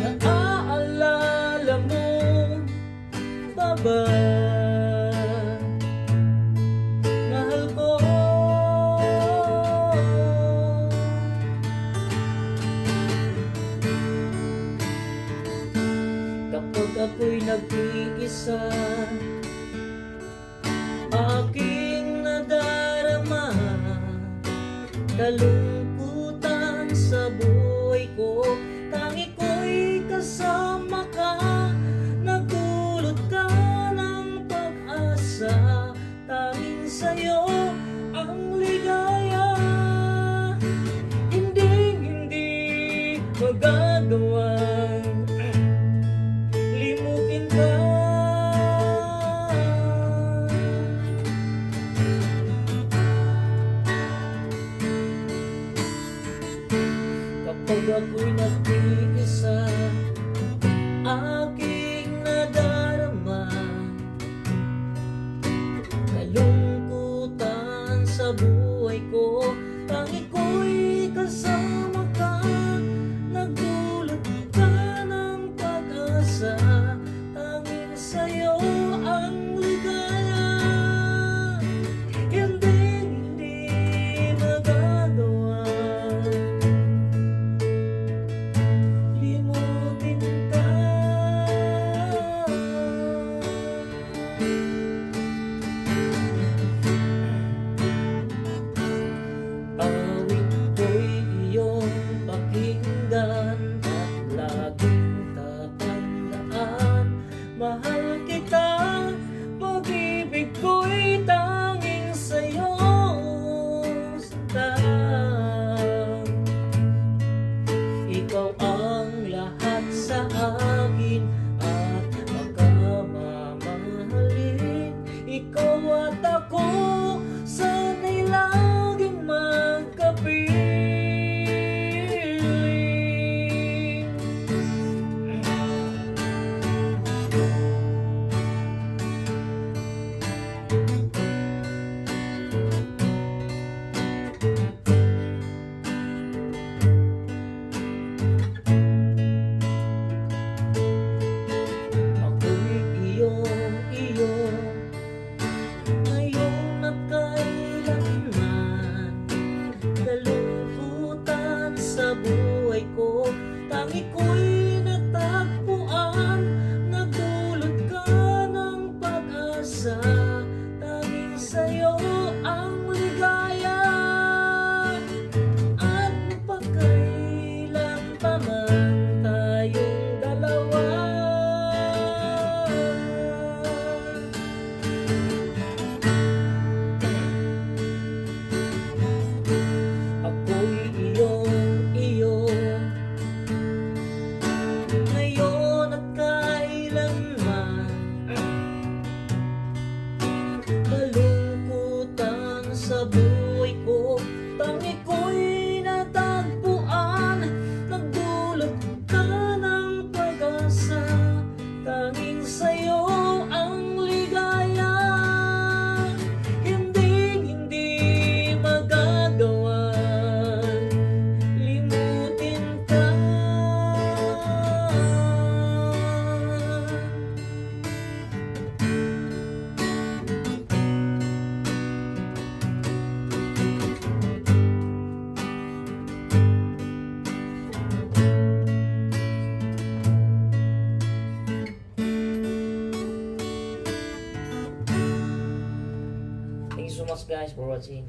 Naaalala mo pa ba, mahal ko? Kapag ako'y nag-iisa, aking nadarama kalungkutan sa buhay ko. Tangi ko'y kasama ka, nagdulot ka ng pag-asa. Tanging sa'yo ang ligaya, hindi magagawang limutin ka. Kapag ako'y nag-iisa, aking nadarama kalungkutan sa buhay ko. Tangi ko'y kasama ka, nagdulot ka ng pag-asa. Tanging sa'yo ang ligaya, hindi magagawa limutin ka. Awit ko'y iyong pakinggan at laging tatandaan. Mahal kita, pag-ibig ko'y tanging sa'yo sinta. Ikaw ang lahat sa akin at pagkamamahalin. Ikaw at ako, sana'y laging magkapiling. Ako'y iyo ngayon at kailanman. Kalungkutan sa buhay ko, tangi ko'y natagpuan. Nagdulot ka ng pag-asa, tanging sa'yo ang ligaya. At mapagkailan pa man tayong dalawa, ako'y iyo ngayon at kailanman. Kalungkutan sa buhay ko, tangi ko'y natagpuan. Nagdulot ka ng pag-asa, tanging sa'yo ang ligaya. Hindi magagawan limutin ka. Thank you so much guys for watching.